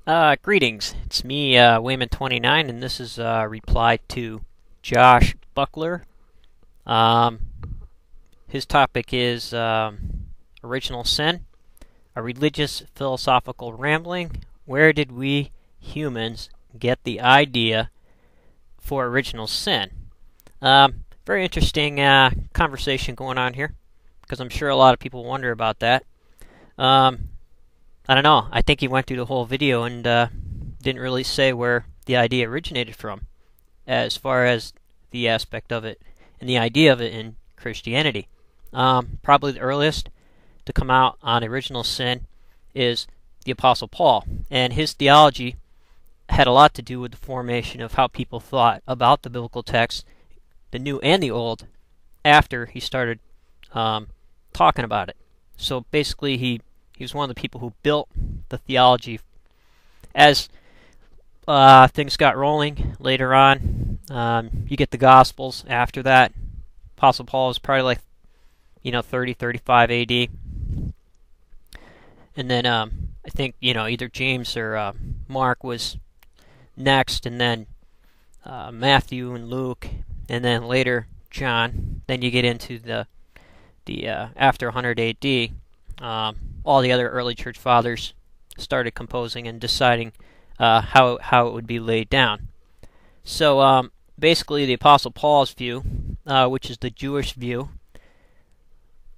Greetings. It's me, Wayman29, and this is a reply to Josh Buckler. Um, his topic is original sin, a religious philosophical rambling. Where did we humans get the idea for original sin? Very interesting conversation going on here, because I'm sure a lot of people wonder about that. I don't know. I think he went through the whole video and didn't really say where the idea originated from, as far as the aspect of it and the idea of it in Christianity. Probably the earliest to come out on original sin is the Apostle Paul, and his theology had a lot to do with the formation of how people thought about the biblical text, the New and the Old, after he started talking about it. So basically, he was one of the people who built the theology. As things got rolling later on, you get the Gospels after that. Apostle Paul was probably like, 30, 35 AD. And then I think, either James or Mark was next, and then Matthew and Luke, and then later John. Then you get into the after 100 AD. All the other early church fathers started composing and deciding how it would be laid down. So basically, the Apostle Paul's view, which is the Jewish view,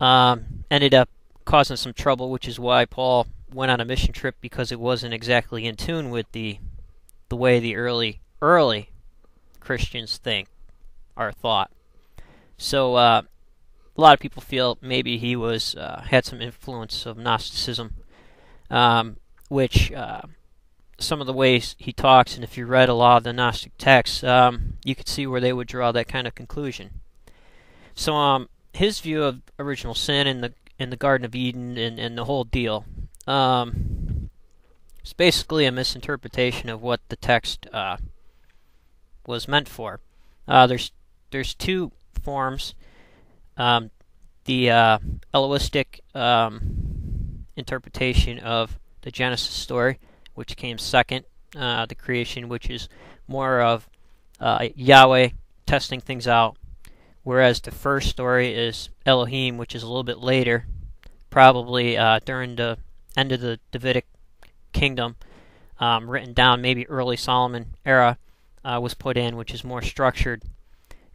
ended up causing some trouble, which is why Paul went on a mission trip, because it wasn't exactly in tune with the way the early Christians think or thought. So a lot of people feel maybe he was had some influence of Gnosticism, which some of the ways he talks, and if you read a lot of the Gnostic texts, you could see where they would draw that kind of conclusion. So his view of original sin in the Garden of Eden and the whole deal is basically a misinterpretation of what the text was meant for. There's two forms. The Eloistic interpretation of the Genesis story, which came second, the creation, which is more of Yahweh testing things out, whereas the first story is Elohim, which is a little bit later, probably during the end of the Davidic kingdom, written down, maybe early Solomon era was put in, which is more structured,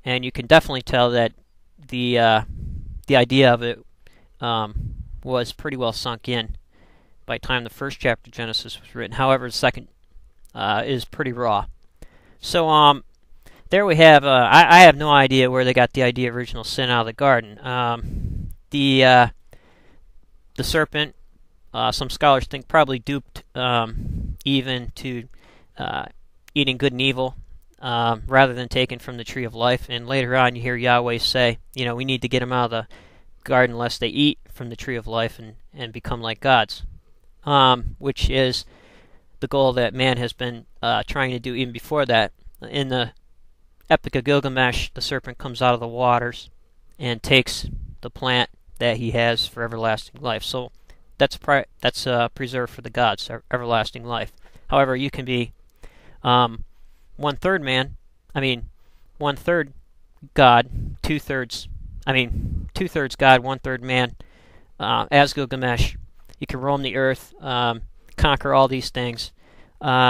and you can definitely tell that the idea of it was pretty well sunk in by the time the first chapter of Genesis was written. However, the second is pretty raw. So there we have. I have no idea where they got the idea of original sin out of the garden. The serpent, some scholars think, probably duped Eve into eating good and evil, rather than taken from the tree of life. And later on, you hear Yahweh say, we need to get them out of the garden lest they eat from the tree of life and become like gods, which is the goal that man has been trying to do even before that. In the Epic of Gilgamesh, the serpent comes out of the waters and takes the plant that he has for everlasting life. So that's preserved for the gods, everlasting life. However, you can be 1/3 man, 1/3 God, 2/3 God, 1/3 man, as Gilgamesh. You can roam the earth, conquer all these things,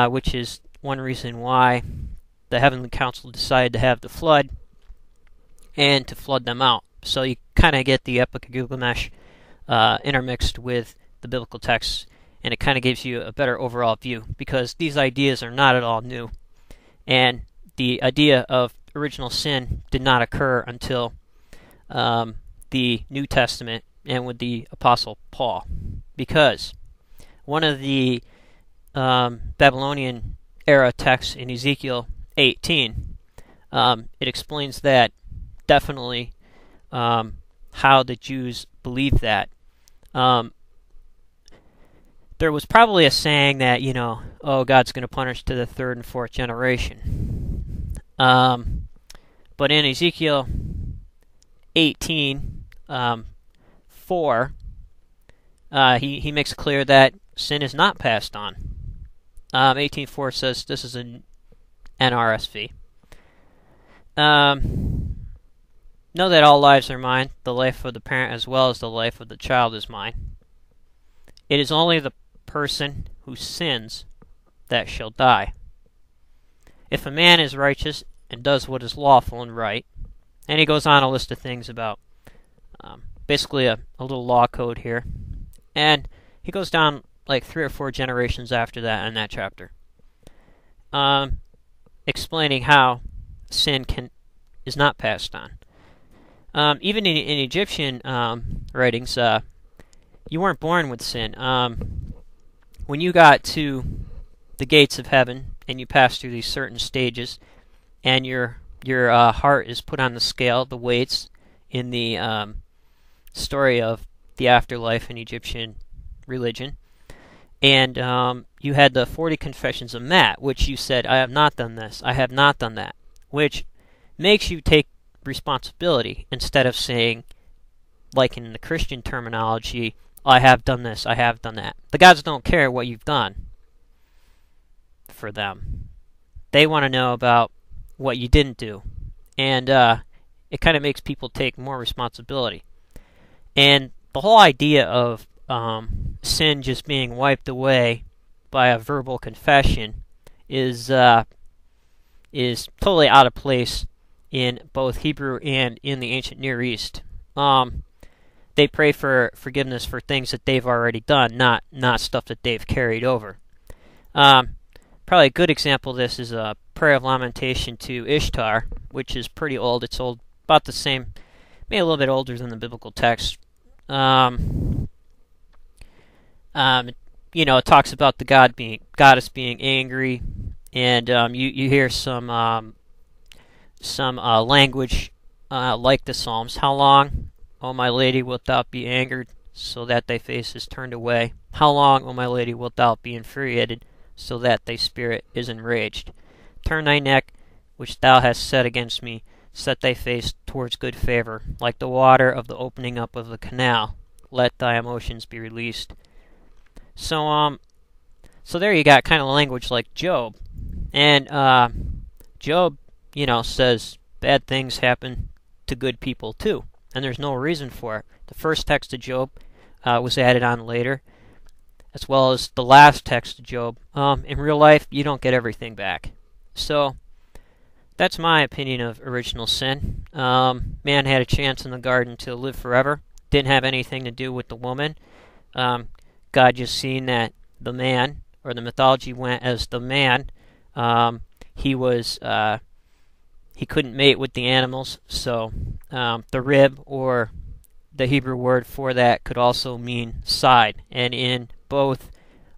which is one reason why the Heavenly Council decided to have the flood and to flood them out. So you kind of get the Epic of Gilgamesh intermixed with the biblical texts, and it kind of gives you a better overall view, because these ideas are not at all new. And the idea of original sin did not occur until the New Testament and with the Apostle Paul, because one of the Babylonian era texts in Ezekiel 18, it explains that definitely how the Jews believed that. There was probably a saying that, God's going to punish to the third and fourth generation. But in Ezekiel 18, 4, he makes it clear that sin is not passed on 18:4 says this is an NRSV. Know that all lives are mine. The life of the parent as well as the life of the child is mine. It is only the person who sins that shall die. If a man is righteous and does what is lawful and right, and he goes on a list of things about basically a little law code here, and he goes down like 3 or 4 generations after that in that chapter, explaining how sin is not passed on. Even in Egyptian writings, you weren't born with sin. When you got to the gates of heaven and you pass through these certain stages, and your heart is put on the scale, the weights in the story of the afterlife in Egyptian religion, and you had the 40 confessions of Matt, which you said, I have not done this, I have not done that, which makes you take responsibility instead of saying, like in the Christian terminology, I have done this, I have done that. The gods don't care what you've done for them. They want to know about what you didn't do. And it kind of makes people take more responsibility. And the whole idea of sin just being wiped away by a verbal confession is totally out of place in both Hebrew and in the ancient Near East. They pray for forgiveness for things that they've already done, not stuff that they've carried over. Probably a good example of this is a prayer of lamentation to Ishtar, which is pretty old. It's old, about the same, maybe a little bit older than the biblical text. It talks about the goddess being angry, and you hear some language like the Psalms. How long, O my lady, wilt thou be angered, so that thy face is turned away? How long, O my lady, wilt thou be infuriated, so that thy spirit is enraged? Turn thy neck, which thou hast set against me, set thy face towards good favor, like the water of the opening up of the canal. Let thy emotions be released. So there you got kind of language like Job. And Job, says bad things happen to good people too. And there's no reason for it. The first text of Job was added on later, as well as the last text of Job. In real life, you don't get everything back. So that's my opinion of original sin. Man had a chance in the garden to live forever. Didn't have anything to do with the woman. God just seen that the man, or the mythology went as the man, he couldn't mate with the animals, so the rib, or the Hebrew word for that, could also mean side. And in both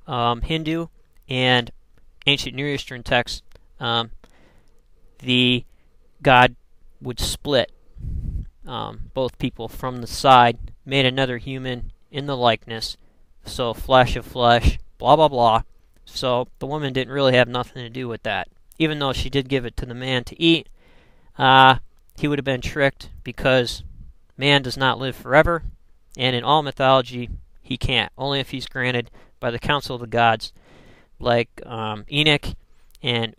Hindu and ancient Near Eastern texts, the God would split both people from the side, made another human in the likeness, so flesh of flesh, blah blah blah. So the woman didn't really have nothing to do with that. Even though she did give it to the man to eat, he would have been tricked, because man does not live forever, and in all mythology he can't, only if he's granted by the council of the gods, like Enoch and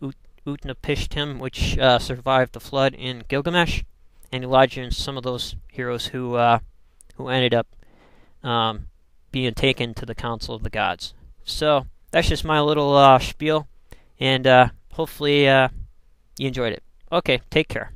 Utnapishtim, which survived the flood in Gilgamesh, and Elijah, and some of those heroes who ended up being taken to the council of the gods. So that's just my little spiel, and hopefully you enjoyed it. Okay, take care.